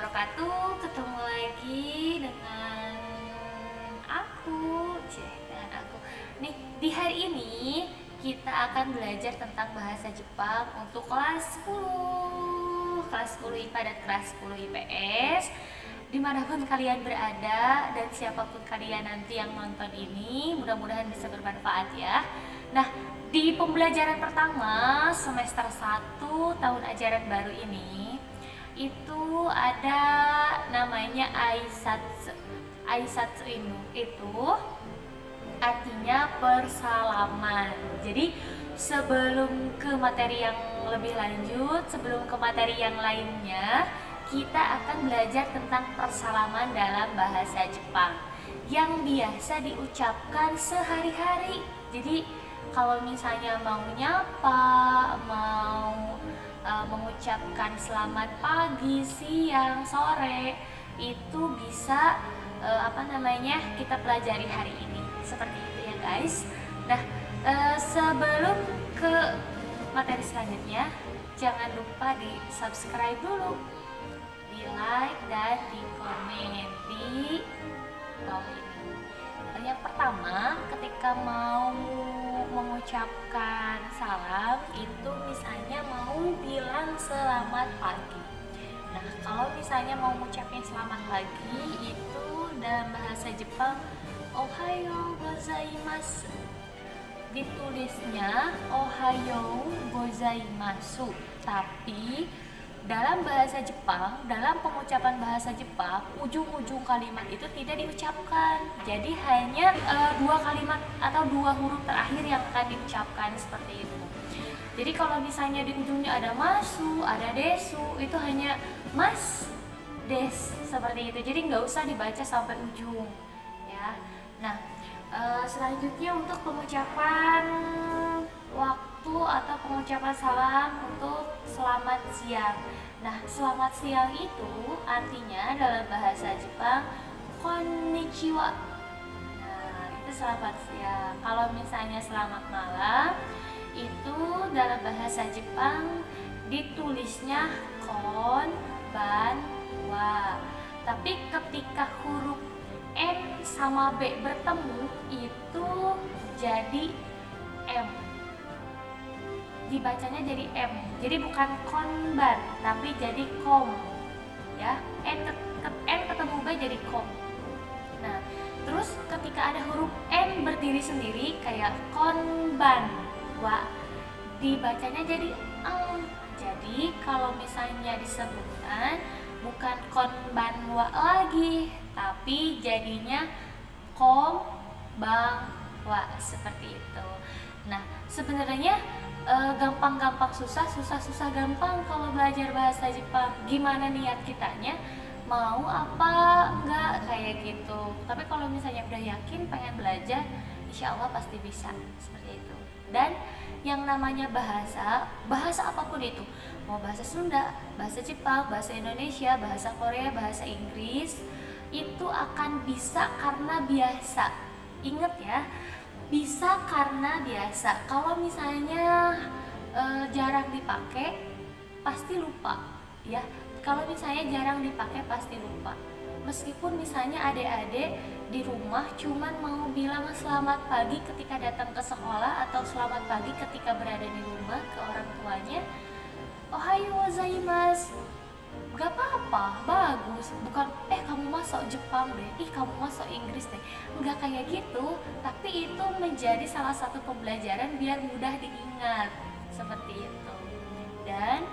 wabarakatuh. Ketemu lagi dengan aku. Nih, di hari ini kita akan belajar tentang bahasa Jepang untuk kelas 10 IPA dan kelas 10 IPS. Dimanapun kalian berada dan siapapun kalian nanti yang nonton ini, mudah-mudahan bisa bermanfaat ya. Nah, di pembelajaran pertama semester 1 tahun ajaran baru ini itu ada namanya Aisatsu. Aisatsu itu artinya persalaman. Jadi sebelum ke materi yang lebih lanjut, sebelum ke materi yang lainnya, kita akan belajar tentang persalaman dalam bahasa Jepang yang biasa diucapkan sehari-hari. Jadi kalau misalnya mau nyapa, mau mengucapkan selamat pagi, siang, sore, itu bisa kita pelajari hari ini. Seperti itu ya guys. Nah, sebelum ke materi selanjutnya, jangan lupa di subscribe dulu, di like dan di komen di bawah ini. Yang pertama, ketika mau mengucapkan salam itu misalnya mau bilang selamat pagi. Nah, kalau misalnya mau mengucapkan selamat pagi itu dalam bahasa Jepang Ohayo gozaimasu. Ditulisnya Ohayo gozaimasu, tapi dalam bahasa Jepang, dalam pengucapan bahasa Jepang, ujung-ujung kalimat itu tidak diucapkan. Jadi hanya dua kalimat atau dua huruf terakhir yang akan diucapkan seperti itu. Jadi kalau misalnya di ujungnya ada masu, ada desu, itu hanya mas, des, seperti itu. Jadi nggak usah dibaca sampai ujung, ya. Nah, selanjutnya untuk pengucapan waktu atau pengucapan salam untuk selamat siang. Nah, selamat siang itu artinya dalam bahasa Jepang konnichiwa. Nah, itu selamat siang. Kalau misalnya selamat malam itu dalam bahasa Jepang ditulisnya konbanwa. Tapi ketika huruf N sama B bertemu itu jadi M. Dibacanya jadi M. Jadi bukan konban tapi jadi kom. Ya, N ketemu B jadi kom. Nah, terus ketika ada huruf N berdiri sendiri kayak konbanwa, dibacanya jadi eng. Jadi kalau misalnya disebutkan bukan konbanwa lagi, tapi jadinya kombangwa, seperti itu. Nah, sebenarnya gampang-gampang susah, susah-susah gampang kalau belajar bahasa Jepang. Gimana niat kitanya, mau apa enggak kayak gitu. Tapi kalau misalnya udah yakin pengen belajar, insya Allah pasti bisa, seperti itu. Dan yang namanya bahasa apapun itu, mau bahasa Sunda, bahasa Jepang, bahasa Indonesia, bahasa Korea, bahasa Inggris, itu akan bisa karena biasa. Ingat ya, bisa karena biasa. Kalau misalnya jarang dipakai pasti lupa ya. Kalau misalnya jarang dipakai pasti lupa. Meskipun misalnya adik-adik di rumah cuman mau bilang selamat pagi ketika datang ke sekolah atau selamat pagi ketika berada di rumah ke orang tuanya, ohayo gozaimasu, gak apa-apa, bagus. Bukan kamu masuk Jepang deh, kamu masuk Inggris deh, nggak kayak gitu. Tapi itu menjadi salah satu pembelajaran biar mudah diingat, seperti itu. Dan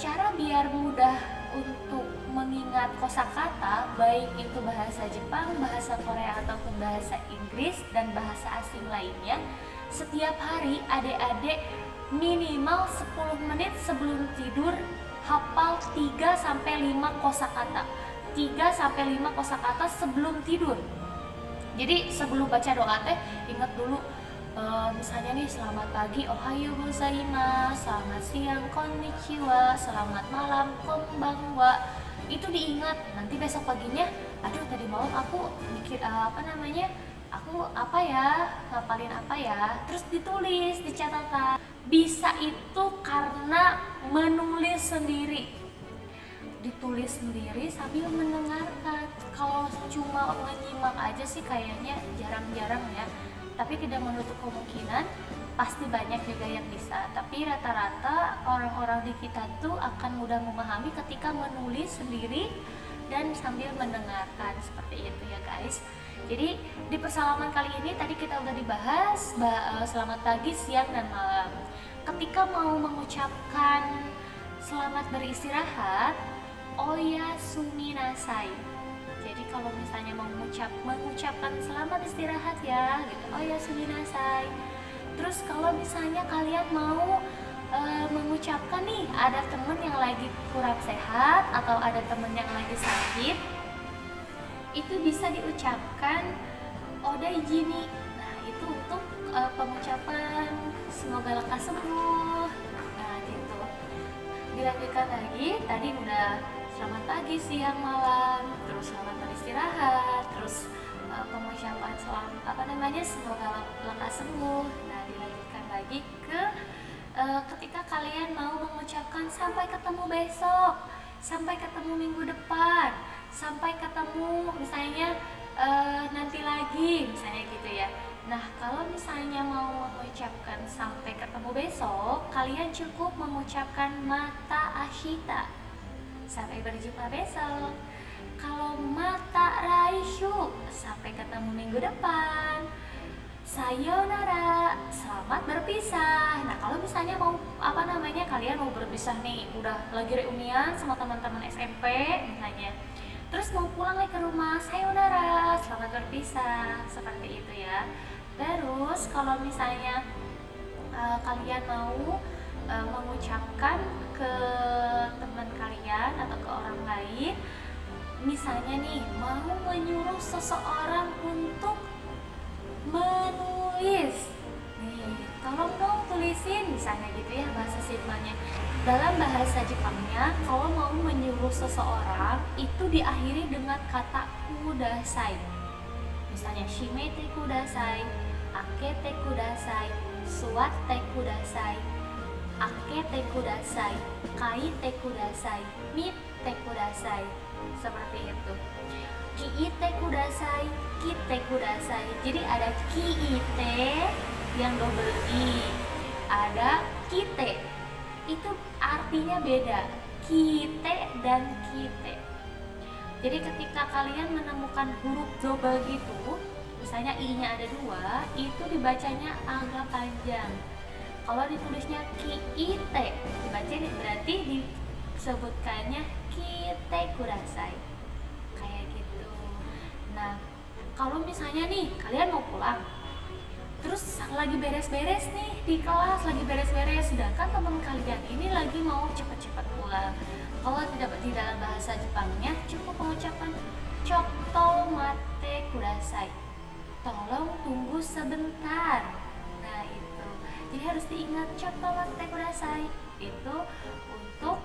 cara biar mudah untuk mengingat kosakata, baik itu bahasa Jepang, bahasa Korea ataupun bahasa Inggris dan bahasa asing lainnya, setiap hari adik-adik minimal 10 menit sebelum tidur hafal 3-5 kosakata. 3-5 kosakata sebelum tidur. Jadi sebelum baca doa teh ingat dulu, misalnya nih selamat pagi ohayo gozaimasu, selamat siang konnichiwa, selamat malam konbanwa. Itu diingat. Nanti besok paginya, aduh tadi malam aku mikir aku ngapalin apa ya, terus ditulis di catatan. Bisa itu karena menulis sendiri. ditulis sendiri sambil mendengarkan. Kalau cuma menyimak aja sih kayaknya jarang-jarang ya, tapi tidak menutup kemungkinan pasti banyak juga yang bisa. Tapi rata-rata orang-orang di kita tuh akan mudah memahami ketika menulis sendiri dan sambil mendengarkan, seperti itu ya guys. Jadi di persalaman kali ini tadi kita udah dibahas selamat pagi, siang, dan malam. Ketika mau mengucapkan selamat beristirahat, oya suminasai. Jadi kalau misalnya mengucapkan selamat istirahat ya gitu, oya suminasai. Terus kalau misalnya kalian mau mengucapkan nih, ada temen yang lagi kurang sehat atau ada temen yang lagi sakit, itu bisa diucapkan odaijini. Nah itu untuk pengucapan semoga lekas sembuh. Nah gitu. Dilanjutkan lagi, tadi udah selamat pagi, siang, malam, terus selamat beristirahat, terus pengucapan semoga lekas sembuh. Nah dilanjutkan lagi ke ketika kalian mau mengucapkan sampai ketemu besok, sampai ketemu minggu depan, sampai ketemu misalnya nanti lagi, misalnya gitu ya. Nah kalau misalnya mau mengucapkan sampai ketemu besok, kalian cukup mengucapkan mata ashita, sampai berjumpa besok. Kalau mata raishu, sampai ketemu minggu depan. Sayonara, selamat berpisah. Nah kalau misalnya mau kalian mau berpisah nih, udah lagi reunian sama teman-teman SMP misalnya, terus mau pulang lagi ke rumah, sayonara, selamat berpisah, seperti itu ya. Terus kalau misalnya kalian mau mengucapkan ke teman kalian atau ke orang lain, misalnya nih mau menyuruh seseorang untuk menulis, nih tolong dong tulisin, misalnya gitu ya bahasa simpelnya. Dalam bahasa Jepangnya, kalau mau menyuruh seseorang itu diakhiri dengan kata kudasai. Misalnya shimete kudasai, akete kudasai, suwatte kudasai, akete kudasai, kaite kudasai, mitte kudasai, seperti itu. Kiite kudasai, kite kudasai. Jadi ada kiite yang double i, ada kite. Itu artinya beda, kite dan kite. Jadi ketika kalian menemukan huruf double gitu, misalnya i-nya ada 2, itu dibacanya agak panjang. Kalau ditulisnya kiite, dibaca berarti disebutkannya kite kudasai. Nah, kalau misalnya nih kalian mau pulang, terus lagi beres-beres nih di kelas, lagi beres-beres, sedangkan teman kalian ini lagi mau cepat-cepat pulang. Kalau tidak di dalam bahasa Jepangnya cukup mengucapkan chotto matte kudasai, tolong tunggu sebentar. Nah itu, jadi harus diingat chotto matte kudasai itu untuk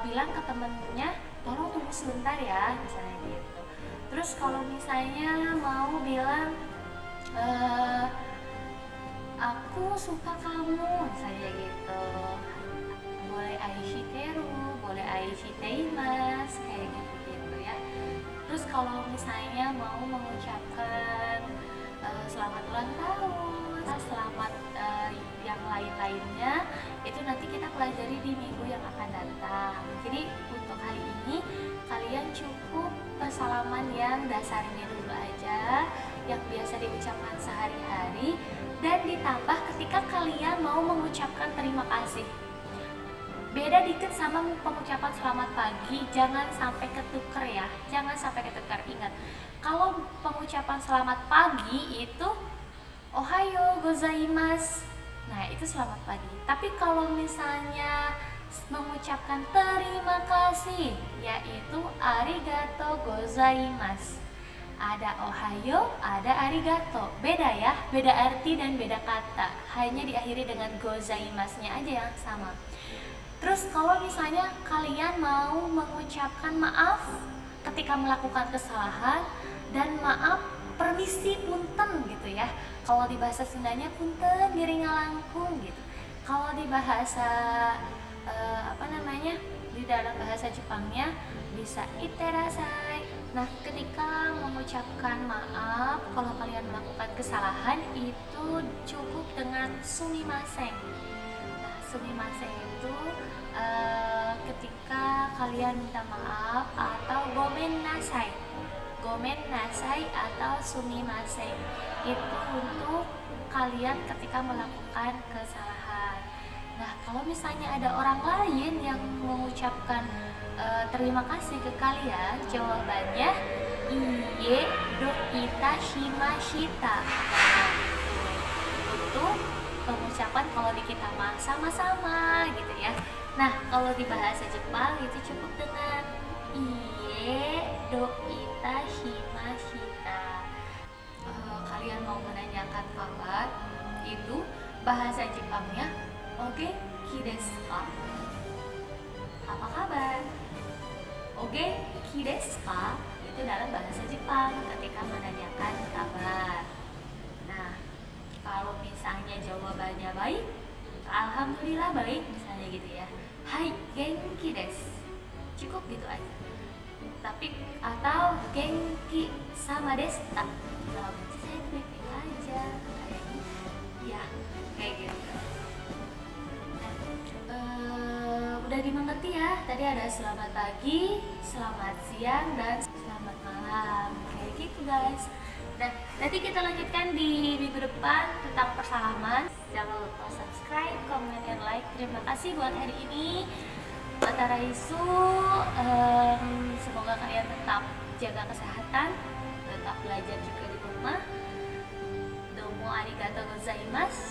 bilang ke temennya tolong tunggu sebentar ya, misalnya gitu. Terus kalau misalnya mau bilang aku suka kamu, misalnya gitu, boleh aishiteru, boleh aishiteimasu, kayak gitu ya. Terus kalau misalnya mau mengucapkan selamat ulang tahun, selamat yang lain-lainnya, itu nanti kita pelajari di minggu yang akan datang. Jadi untuk hari ini kalian cukup persalaman yang dasarnya dulu aja, yang biasa diucapkan sehari-hari, dan ditambah ketika kalian mau mengucapkan terima kasih. Beda dikit sama pengucapan selamat pagi, jangan sampai ketuker ya, jangan sampai ketuker. Ingat, kalau pengucapan selamat pagi itu ohayo gozaimasu, nah itu selamat pagi. Tapi kalau misalnya mengucapkan terima kasih, yaitu arigato gozaimasu. Ada ohayo, ada arigato. Beda ya, beda arti dan beda kata. Hanya diakhiri dengan gozaimasu-nya aja yang sama. Terus kalau misalnya kalian mau mengucapkan maaf ketika melakukan kesalahan, dan maaf permisi punten gitu ya. Kalau di bahasa Sundanya punten ngiring ngalangkung gitu. Kalau di bahasa di dalam bahasa Jepangnya bisa iterasai. Nah, ketika mengucapkan maaf kalau kalian melakukan kesalahan itu cukup dengan sumimasen. Nah, sumimasen itu ketika kalian minta maaf, atau gomen nasai. Gomen nasai atau sumimasen itu untuk kalian ketika melakukan kesalahan. Nah, kalau misalnya ada orang lain yang mengucapkan terima kasih ke kalian, jawabannya iye do ita shimashita. Untuk pengucapan kalau di kita mah sama-sama gitu ya. Nah, kalau di bahasa Jepang itu cukup dengan iye do ita shimashita. Kalian mau menanyakan kabar, itu bahasa Jepangnya ogenki desu ka? Apa kabar? Ogenki desu ka? Itu dalam bahasa Jepang ketika menanyakan kabar. Nah, kalau misalnya jawabannya baik, alhamdulillah baik misalnya gitu ya. Hai, genki desu. Cukup gitu aja. Tapi atau genki sama desu ta? Kalau berarti saya baik-baik aja kayaknya. Ya, kayak gitu. Udah dimengerti ya, tadi ada selamat pagi, selamat siang, dan selamat malam, kayak gitu guys. Dan nanti kita lanjutkan di minggu depan tentang persalaman. Jangan lupa subscribe, komen, dan like. Terima kasih buat hari ini. Mata Raisu, semoga kalian tetap jaga kesehatan, tetap belajar juga di rumah. Domo arigatou gozaimasu.